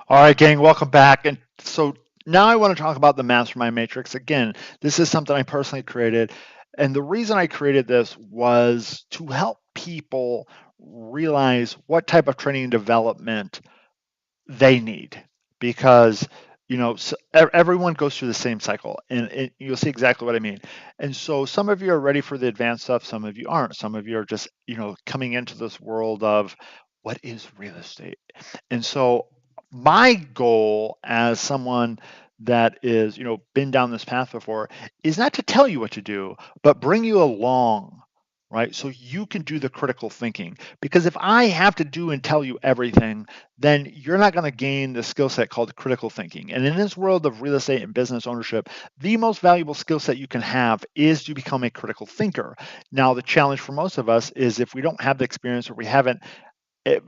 All right, gang, welcome back. And so now I want to talk about the Mastermind Matrix. Again, this is something I personally created. And the reason I created this was to help people realize what type of training and development they need. Because everyone goes through the same cycle, and you'll see exactly what I mean. And so some of you are ready for the advanced stuff, some of you aren't. Some of you are just coming into this world of what is real estate. And so my goal as someone that is, been down this path before is not to tell you what to do, but bring you along, right? So you can do the critical thinking. Because if I have to do and tell you everything, then you're not going to gain the skill set called critical thinking. And in this world of real estate and business ownership, the most valuable skill set you can have is to become a critical thinker. Now, the challenge for most of us is if we don't have the experience or we haven't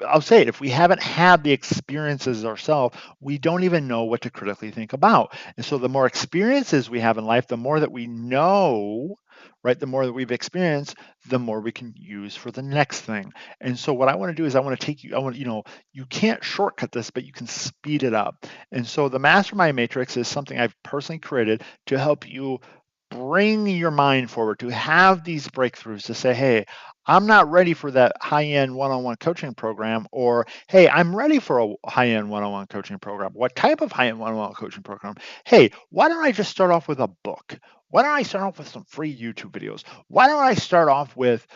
I'll say it, if we haven't had the experiences ourselves, we don't even know what to critically think about. And so the more experiences we have in life, the more that we know, right? The more that we've experienced, the more we can use for the next thing. And so what I want to do is I want to take you, I want, you can't shortcut this, but you can speed it up. And so the Mastermind Matrix is something I've personally created to help you bring your mind forward, to have these breakthroughs, to say, hey, I'm not ready for that high-end one-on-one coaching program, or hey, I'm ready for a high-end one-on-one coaching program. What type of high-end one-on-one coaching program? Hey, why don't I just start off with a book? Why don't I start off with some free YouTube videos? Why don't I start off with,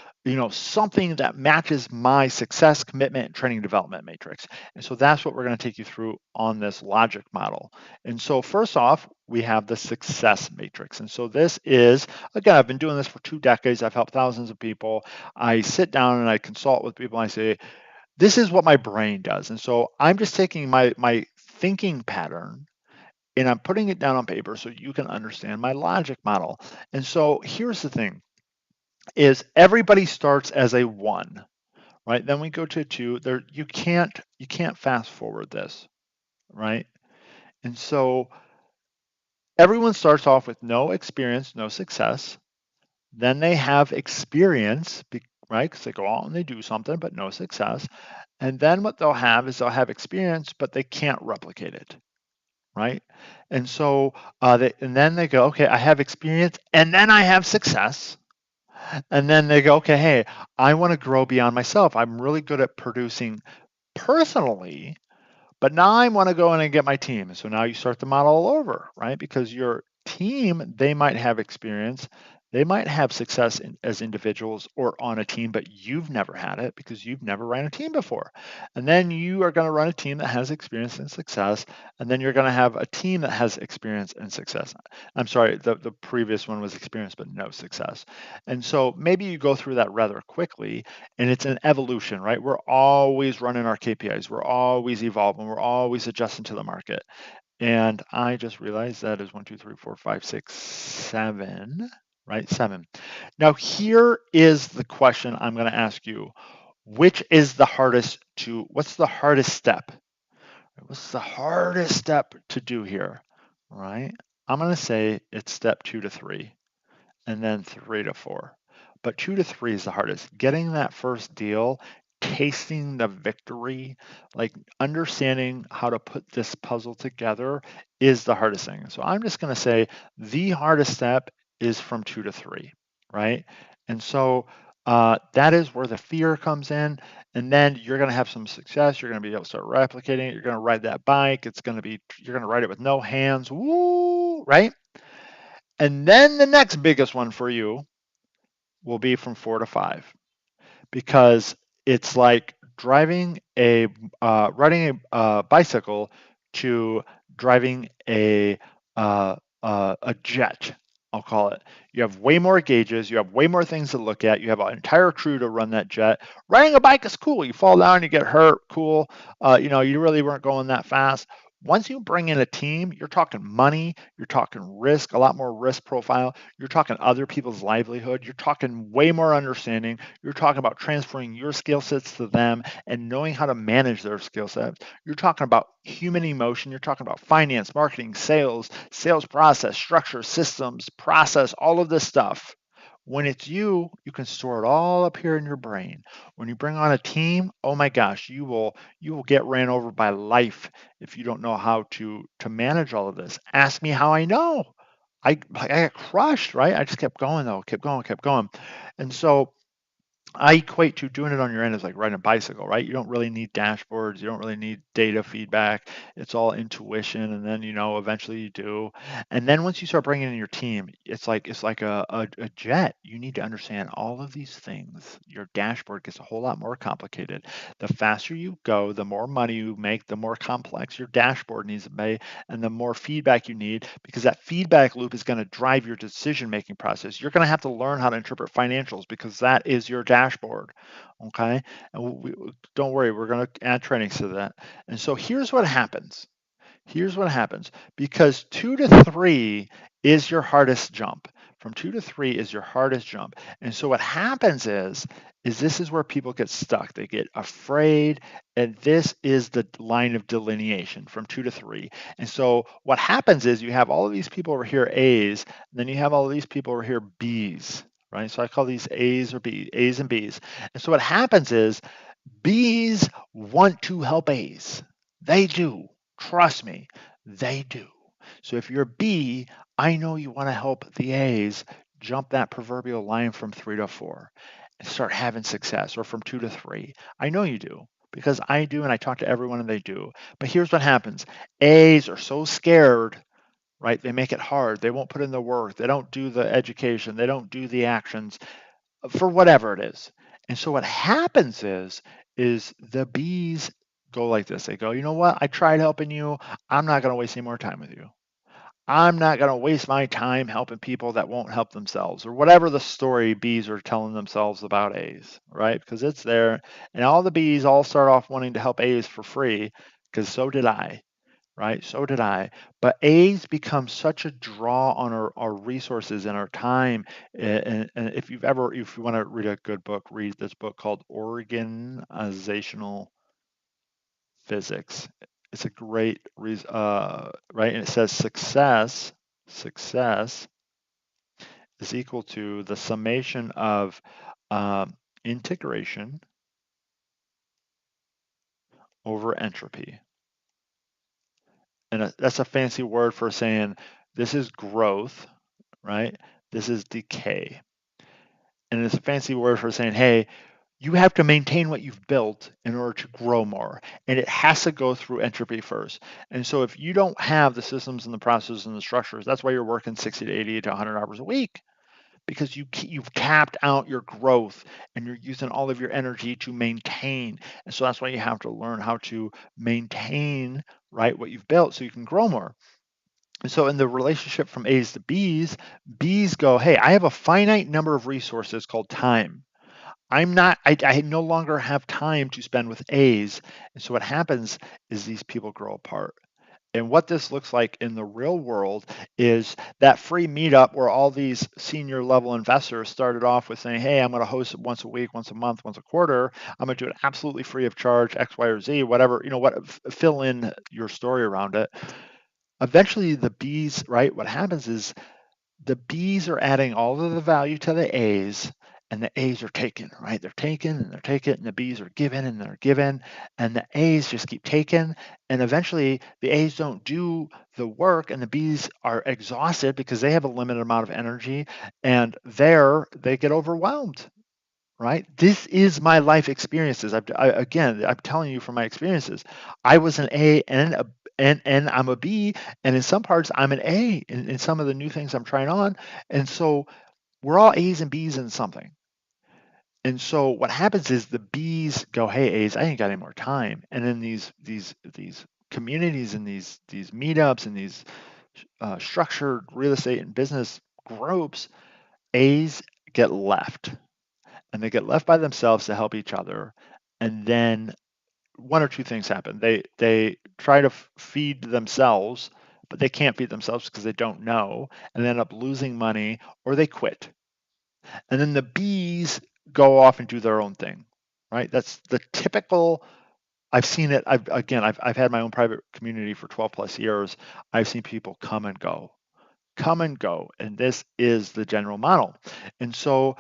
something that matches my success, commitment, and training development matrix? And so that's what we're going to take you through on this logic model. And so first off, we have the success matrix. And so this is, again, I've been doing this for 2 decades. I've helped thousands of people. I sit down and I consult with people and I say, this is what my brain does. And so I'm just taking my thinking pattern and I'm putting it down on paper so you can understand my logic model. And so here's the thing is everybody starts as a 1, right? Then we go to a 2. There you can't fast forward this, right? And so everyone starts off with no experience, no success. Then they have experience, right? Because they go out and they do something, but no success. And then what they'll have is they'll have experience, but they can't replicate it, right? And so, and then they go, okay, I have experience, and then I have success. And then they go, okay, hey, I want to grow beyond myself. I'm really good at producing personally, but now I want to go in and get my team. So now you start the model all over, right? Because your team, they might have experience, they might have success as individuals or on a team, but you've never had it because you've never run a team before. And then you are going to run a team that has experience and success. And then you're going to have a team that has experience and success. I'm sorry, the previous one was experience, but no success. And so maybe you go through that rather quickly, and it's an evolution, right? We're always running our KPIs, we're always evolving, we're always adjusting to the market. And I just realized that is 1, 2, 3, 4, 5, 6, 7, right? 7. Now, here is the question I'm going to ask you. What's the hardest step? What's the hardest step to do here, right? I'm going to say it's step 2 to 3 and then 3 to 4. But 2 to 3 is the hardest. Getting that first deal, tasting the victory, like understanding how to put this puzzle together is the hardest thing. So I'm just going to say the hardest step is from 2 to 3, right? And so that is where the fear comes in. And then you're going to have some success. You're going to be able to start replicating it. You're going to ride that bike. You're going to ride it with no hands. Woo, right? And then the next biggest one for you will be from 4 to 5 because it's like riding a bicycle to driving a jet. I'll call it. You have way more gauges. You have way more things to look at. You have an entire crew to run that jet. Riding a bike is cool. You fall down, you get hurt. Cool. You really weren't going that fast. Once you bring in a team, you're talking money, you're talking risk, a lot more risk profile, you're talking other people's livelihood, you're talking way more understanding, you're talking about transferring your skill sets to them and knowing how to manage their skill sets. You're talking about human emotion, you're talking about finance, marketing, sales process, structure, systems, process, all of this stuff. When it's you, you can store it all up here in your brain. When you bring on a team, oh my gosh, you will get ran over by life if you don't know how to manage all of this. Ask me how I know. I got crushed, right? I just kept going though, kept going, kept going. And so I equate to doing it on your end as like riding a bicycle, right? You don't really need dashboards. You don't really need data feedback. It's all intuition, and then eventually you do. And then once you start bringing in your team, it's like a jet. You need to understand all of these things. Your dashboard gets a whole lot more complicated. The faster you go, the more money you make, the more complex your dashboard needs to be, and the more feedback you need, because that feedback loop is going to drive your decision making process. You're going to have to learn how to interpret financials because that is your dashboard. Okay. And don't worry, we're going to add trainings to that. And so here's what happens because 2 to 3 is your hardest jump. From 2 to 3 is your hardest jump. And so what happens is this is where people get stuck. They get afraid, and this is the line of delineation from 2 to 3. And so what happens is you have all of these people over here A's, and then you have all of these people over here B's, right? So I call these A's or B, A's and B's. And so what happens is B's want to help A's. They do. Trust me, they do. So if you're a B, I know you want to help the A's jump that proverbial line from 3 to 4 and start having success, or from 2 to 3. I know you do because I do, and I talk to everyone and they do. But here's what happens: A's are so scared, right? They make it hard. They won't put in the work. They don't do the education. They don't do the actions for whatever it is. And so what happens is the bees go like this. They go, you know what? I tried helping you. I'm not going to waste any more time with you. I'm not going to waste my time helping people that won't help themselves, or whatever the story bees are telling themselves about A's, right? Because it's there. And all the bees all start off wanting to help A's for free, because so did I, right? So did I. But A's become such a draw on our resources and our time. And if you want to read a good book, read this book called Organizational Physics. It's a great reason, right? And it says success is equal to the summation of integration over entropy. And that's a fancy word for saying this is growth, right? This is decay. And it's a fancy word for saying, hey, you have to maintain what you've built in order to grow more. And it has to go through entropy first. And so if you don't have the systems and the processes and the structures, that's why you're working 60 to 80 to 100 hours a week, because you've capped out your growth and you're using all of your energy to maintain. And so that's why you have to learn how to maintain, right, what you've built so you can grow more. And so in the relationship from A's to B's, B's go, hey, I have a finite number of resources called time. I no longer have time to spend with A's. And so what happens is these people grow apart. And what this looks like in the real world is that free meetup where all these senior level investors started off with saying, hey, I'm going to host it once a week, once a month, once a quarter. I'm going to do it absolutely free of charge, X, Y, or Z, whatever, fill in your story around it. Eventually the B's, right? What happens is the B's are adding all of the value to the A's, and the A's are taken, right? They're taken and they're taken, and the B's are given and they're given, and the A's just keep taken. And eventually the A's don't do the work, and the B's are exhausted because they have a limited amount of energy, and they get overwhelmed. Right? This is my life experiences. Again, I'm telling you from my experiences. I was an A and I'm a B, and in some parts I'm an A in some of the new things I'm trying on. And so we're all A's and B's in something. And so what happens is the B's go, "Hey A's, I ain't got any more time." And then these communities and these meetups and these structured real estate and business groups, A's get left, and they get left by themselves to help each other. And then one or two things happen. They try to feed themselves, but they can't feed themselves because they don't know, and they end up losing money, or they quit. And then the bees go off and do their own thing, right? That's the typical. I've seen it. I've had my own private community for 12 plus years. I've seen people come and go, come and go. And this is the general model. And so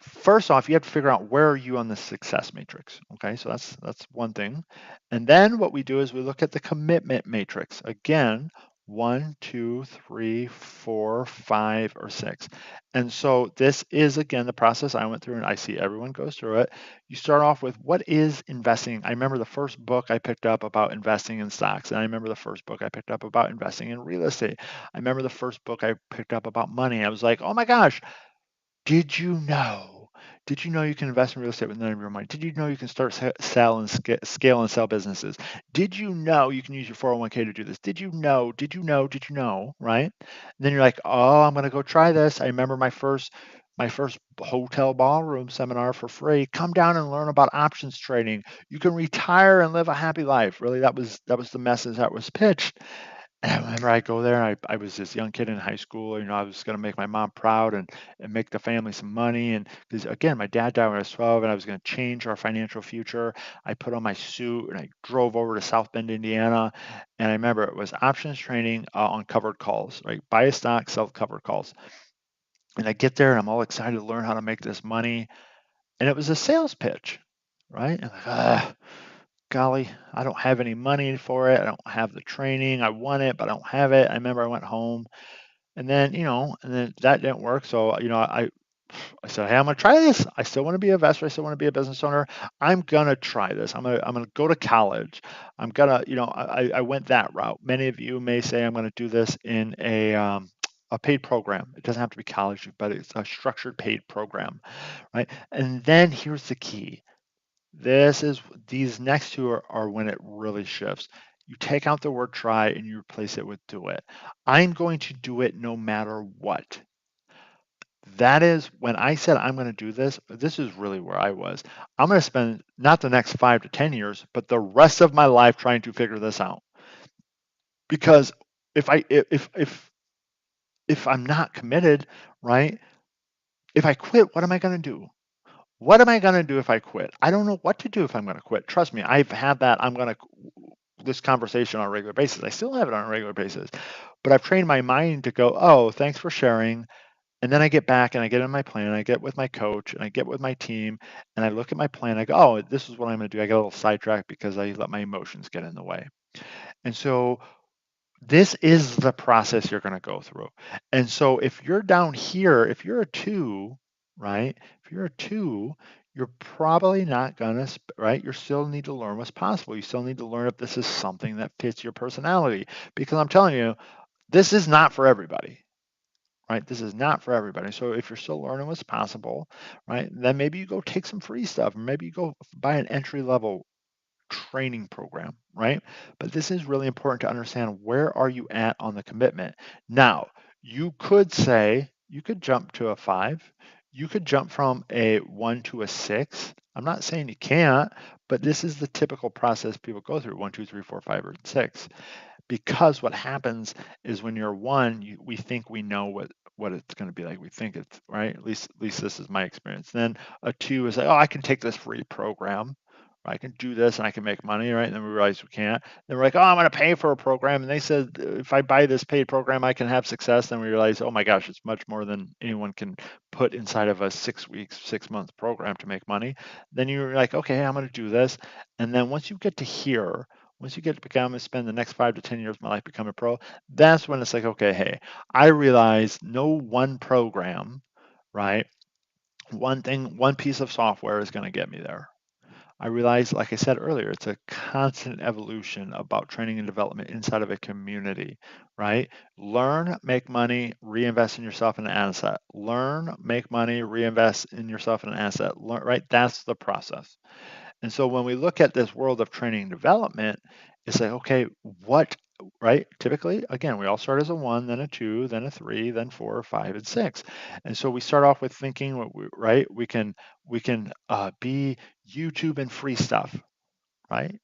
first off, you have to figure out where are you on the success matrix. Okay, so that's one thing. And then what we do is we look at the commitment matrix. Again, 1, 2, 3, 4, 5, or 6. And so this is again the process I went through, and I see everyone goes through it. You start off with what is investing. I remember the first book I picked up about investing in stocks, and I remember the first book I picked up about investing in real estate. I remember the first book I picked up about money. I was like, oh my gosh, did you know? Did you know you can invest in real estate with none of your money? Did you know you can start sell and scale and sell businesses? Did you know you can use your 401k to do this? Did you know? Did you know? Did you know? Right? And then you're like, oh, I'm gonna go try this. I remember my first hotel ballroom seminar for free. Come down and learn about options trading. You can retire and live a happy life. Really, that was the message that was pitched. And I remember I go there, I was this young kid in high school, I was going to make my mom proud and make the family some money. And because again, my dad died when I was 12 and I was going to change our financial future. I put on my suit and I drove over to South Bend, Indiana. And I remember it was options training on covered calls, right? Buy a stock, sell covered calls. And I get there and I'm all excited to learn how to make this money. And it was a sales pitch, right? And I'm like, golly, I don't have any money for it. I don't have the training. I want it, but I don't have it. I remember I went home and then that didn't work. So, I said, hey, I'm gonna try this. I still want to be an investor. I still want to be a business owner. I'm gonna try this. I'm gonna go to college. I'm gonna, I went that route. Many of you may say I'm gonna do this in a paid program. It doesn't have to be college, but it's a structured paid program, right? And then here's the key. These next two are when it really shifts. You take out the word try and you replace it with do it. I'm going to do it no matter what. That is when I said I'm going to do this. This is really where I was. I'm going to spend not the next 5 to 10 years, but the rest of my life trying to figure this out. Because if I'm not committed, right? If I quit, what am I going to do? What am I going to do if I quit? I don't know what to do if I'm going to quit. Trust me, I've had that. I'm going to this conversation on a regular basis. I still have it on a regular basis, but I've trained my mind to go, oh, thanks for sharing. And then I get back and I get in my plan. I get with my coach and I get with my team and I look at my plan. I go, oh, this is what I'm going to do. I get a little sidetracked because I let my emotions get in the way. And so this is the process you're going to go through. And so if you're down here, if you're a 2, right? If you're a 2, you're probably not going to, right? You still need to learn what's possible. You still need to learn if this is something that fits your personality. Because I'm telling you, this is not for everybody, right? This is not for everybody. So if you're still learning what's possible, right, then maybe you go take some free stuff, or maybe you go buy an entry level training program, right? But this is really important to understand where are you at on the commitment. Now, you could say, you could jump to a 5, you could jump from a 1 to a 6. I'm not saying you can't, but this is the typical process people go through: 1, 2, 3, 4, 5, or 6. Because what happens is when you're 1, we think we know what it's going to be like. We think it's right. At least this is my experience. Then a 2 is like, oh, I can take this free program. I can do this and I can make money, right? And then we realize we can't. Then we're like, oh, I'm going to pay for a program. And they said, if I buy this paid program, I can have success. Then we realize, oh my gosh, it's much more than anyone can put inside of a 6 weeks, 6 month program to make money. Then you're like, okay, I'm going to do this. And then once you get to here, once you get to become and spend the next 5 to 10 years of my life become a pro, that's when it's like, okay, hey, I realize no one program, right? One thing, one piece of software is going to get me there. I realize, like I said earlier, it's a constant evolution about training and development inside of a community, right? Learn, make money, reinvest in yourself in an asset. Learn, make money, reinvest in yourself in an asset. Learn, right? That's the process. And so when we look at this world of training and development, it's like, okay, what, right? Typically, again, we all start as a 1, then a 2, then a 3, then 4, 5, and 6. And so we start off with thinking, right? We can be YouTube and free stuff, right?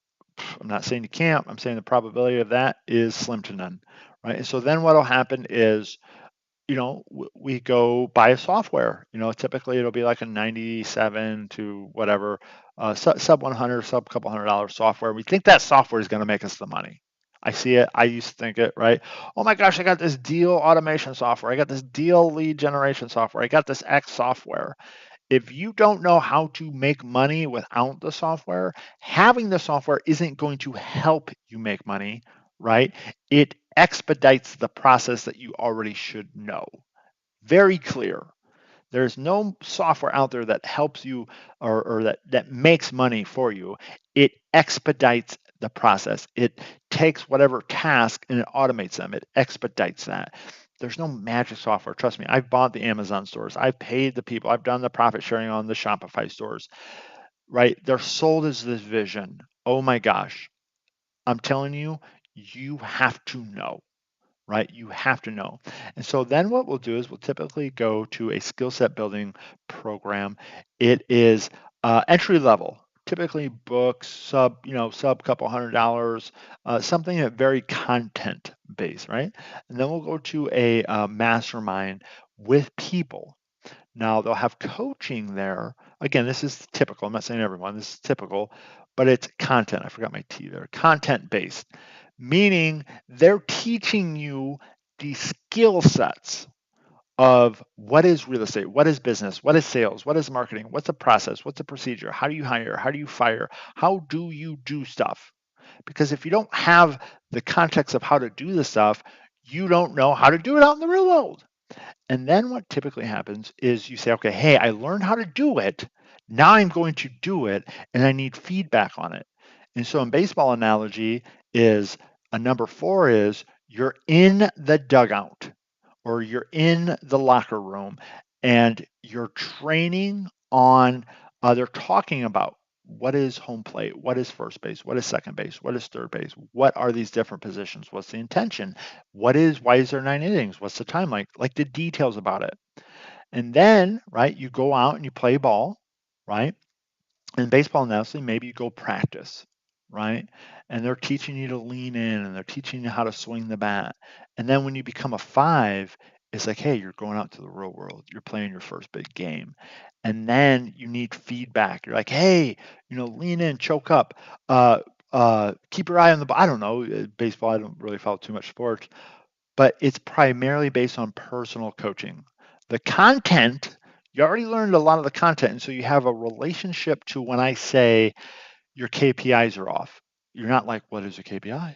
I'm not saying you can't. I'm saying the probability of that is slim to none, right? And so then what will happen is we go buy a software. Typically it'll be like a 97 to whatever, sub 100, sub couple $100 software. We think that software is going to make us the money. I see it. I used to think it, right? Oh my gosh, I got this deal automation software. I got this deal lead generation software. I got this X software. If you don't know how to make money without the software, having the software isn't going to help you make money, right? It expedites the process that you already should know. Very clear. There's no software out there that helps you or that makes money for you. It expedites the process. It takes whatever task and it automates them. It expedites that. There's no magic software. Trust me, I've bought the Amazon stores. I've paid the people. I've done the profit sharing on the Shopify stores, right? They're sold as this vision. Oh my gosh. I'm telling you, you have to know, right? You have to know. And so then what we'll do is we'll typically go to a skill set building program. It is entry level, typically books, sub couple $100, something that very content based, right? And then we'll go to a mastermind with people. Now they'll have coaching there. Again, this is typical. I'm not saying everyone, this is typical, but it's content. I forgot my T there. Content based, meaning they're teaching you the skill sets of what is real estate, what is business, what is sales, what is marketing, what's a process, what's a procedure, how do you hire, how do you fire, how do you do stuff? Because if you don't have the context of how to do the stuff, you don't know how to do it out in the real world. And then what typically happens is you say, okay, hey, I learned how to do it. Now I'm going to do it and I need feedback on it. And so in baseball analogy is a number four is you're in the dugout or you're in the locker room and you're training on, they're talking about what is home plate, what is first base, what is second base, what is third base, what are these different positions, what's the intention, why is there 9 innings, what's the time, like the details about it. And then, right, you go out and you play ball, right? In baseball analogy, maybe you go practice, right? And they're teaching you to lean in and they're teaching you how to swing the bat. And then when you become a five, it's like, hey, you're going out to the real world. You're playing your first big game. And then you need feedback. You're like, hey, lean in, choke up, keep your eye on the ball. I don't know. Baseball, I don't really follow too much sports, but it's primarily based on personal coaching. The content, you already learned a lot of the content, and so you have a relationship to when I say your KPIs are off. You're not like, what is a KPI?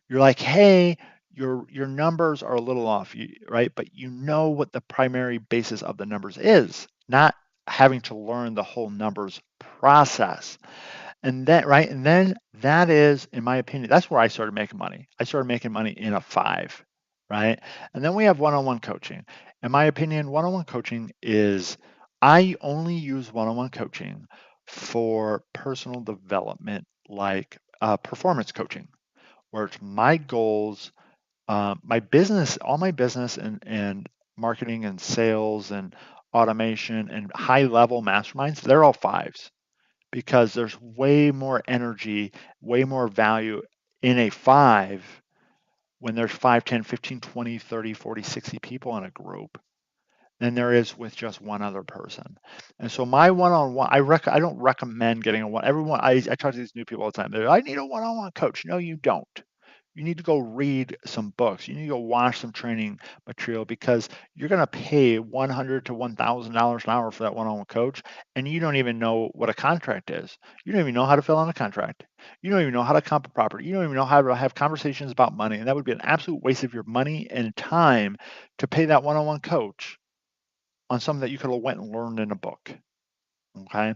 You're like, hey, your numbers are a little off, right? But you know what the primary basis of the numbers is, not having to learn the whole numbers process. And that, right? And then that is, in my opinion, that's where I started making money. I started making money in a five, right? And then we have one-on-one coaching. In my opinion, one-on-one coaching is, I only use one-on-one coaching for personal development, like performance coaching, where it's my goals, my business, all my business and marketing and sales and automation and high level masterminds, they're all fives because there's way more energy, way more value in a five when there's 5, 10, 15, 20, 30, 40, 60 people in a group than there is with just one other person. And so my one-on-one, I don't recommend getting a one. Everyone, I talk to these new people all the time. They're like, I need a one-on-one coach. No, you don't. You need to go read some books. You need to go watch some training material because you're going to pay $100 to $1,000 an hour for that one-on-one coach, and you don't even know what a contract is. You don't even know how to fill out a contract. You don't even know how to comp a property. You don't even know how to have conversations about money, and that would be an absolute waste of your money and time to pay that one-on-one coach on something that you could have went and learned in a book. Okay.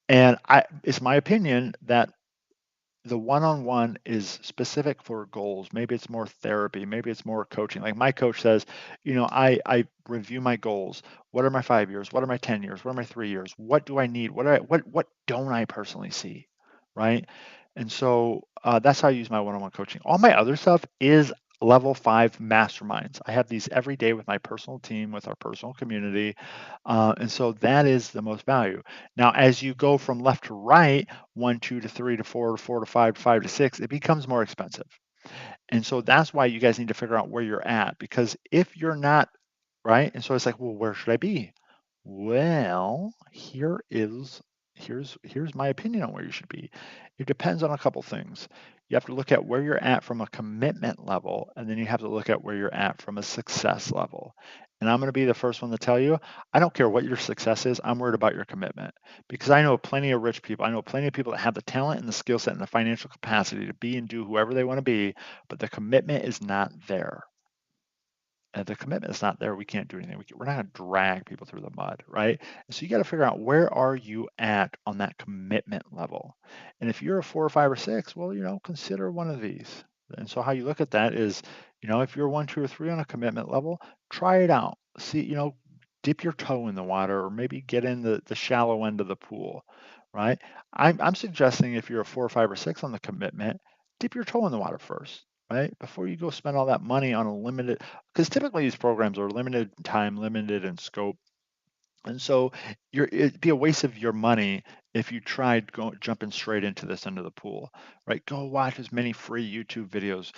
And it's my opinion that the one-on-one is specific for goals. Maybe it's more therapy. Maybe it's more coaching. Like my coach says, I review my goals. What are my 5 years? What are my 10 years? What are my 3 years? What do I need? What don't I personally see? Right. And so that's how I use my one-on-one coaching. All my other stuff is level five masterminds. I have these every day with my personal team, with our personal community. And so that is the most value. Now, as you go from left to right, 1, 2 to 3 to 4 to 4 to 5 to 5 to 6, it becomes more expensive. And so that's why you guys need to figure out where you're at, because if you're not right, and so it's like, well, where should I be? Well, here is here's my opinion on where you should be. It depends on a couple things. You have to look at where you're at from a commitment level, and then you have to look at where you're at from a success level. And I'm going to be the first one to tell you, I don't care what your success is, I'm worried about your commitment. Because I know plenty of rich people, I know plenty of people that have the talent and the skill set and the financial capacity to be and do whoever they want to be, but the commitment is not there. The commitment is not there, we can't do anything. We're not going to drag people through the mud, right? And so you got to figure out, where are you at on that commitment level? And if you're a 4 or 5 or 6, well, consider one of these. And so how you look at that is, if you're 1, 2, or 3 on a commitment level, try it out. See, dip your toe in the water, or maybe get in the shallow end of the pool, right? I'm suggesting, if you're a 4 or 5 or 6 on the commitment, dip your toe in the water first, right? Before you go spend all that money on a limited, because typically these programs are limited in time, limited in scope. And so it'd be a waste of your money if you tried jumping straight into this end of the pool, right? Go watch as many free YouTube videos,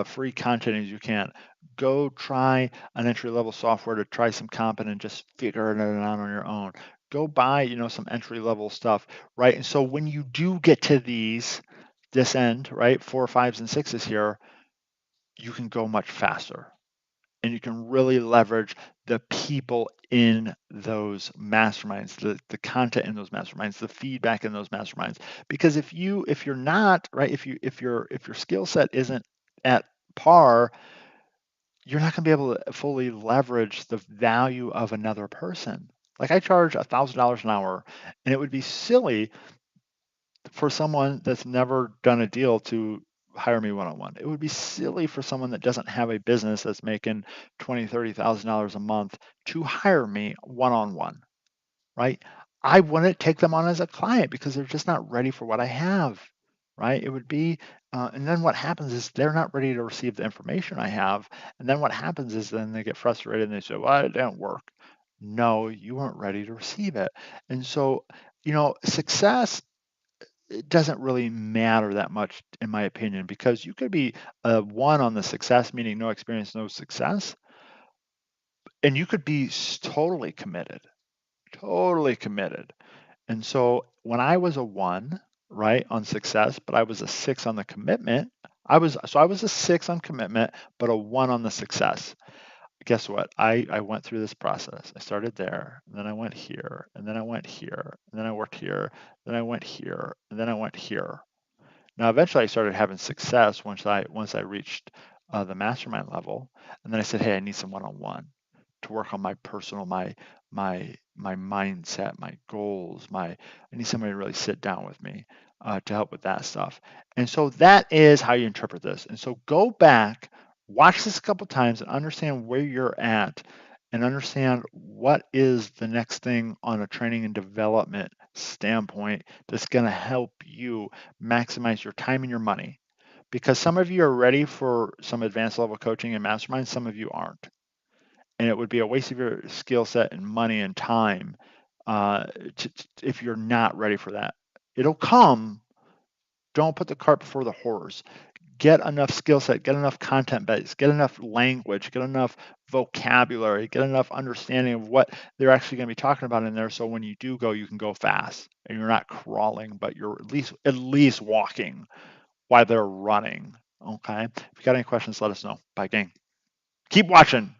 free content as you can. Go try an entry level software to try some comp and just figure it out on your own. Go buy, some entry level stuff, right? And so when you do get to this end, right, 4, 5s, and 6s here, you can go much faster, and you can really leverage the people in those masterminds, the content in those masterminds, the feedback in those masterminds. Because if you're not, right, if your skill set isn't at par, you're not going to be able to fully leverage the value of another person. Like, I charge $1,000 an hour, and it would be silly for someone that's never done a deal to hire me one-on-one. It would be silly for someone that doesn't have a business that's making $20,000, $30,000 a month to hire me one-on-one, right? I wouldn't take them on as a client because they're just not ready for what I have, right? It would be, and then what happens is they're not ready to receive the information I have. And then what happens is then they get frustrated and they say, well, it didn't work. No, you weren't ready to receive it. And so, success, it doesn't really matter that much, in my opinion, because you could be a 1 on the success, meaning no experience, no success, and you could be totally committed, totally committed. And so when I was a 1, right, on success, but I was a 6 on the commitment, I was a 6 on commitment, but a 1 on the success. Guess what? I went through this process. I started there, and then I went here, and then I went here, and then I worked here, then I went here, and then I went here. Now, eventually, I started having success once I reached the mastermind level, and then I said, "Hey, I need some one-on-one to work on my personal, my mindset, my goals, I need somebody to really sit down with me to help with that stuff." And so that is how you interpret this. And so go back, watch this a couple times, and understand where you're at, and understand what is the next thing on a training and development standpoint that's going to help you maximize your time and your money. Because some of you are ready for some advanced level coaching and mastermind, some of you aren't. And it would be a waste of your skill set and money and time uh, if you're not ready for that. It'll come. Don't put the cart before the horse. Get enough skill set, get enough content base, get enough language, get enough vocabulary, get enough understanding of what they're actually going to be talking about in there. So when you do go, you can go fast and you're not crawling, but you're at least walking while they're running. Okay. If you got any questions, let us know. Bye, gang. Keep watching.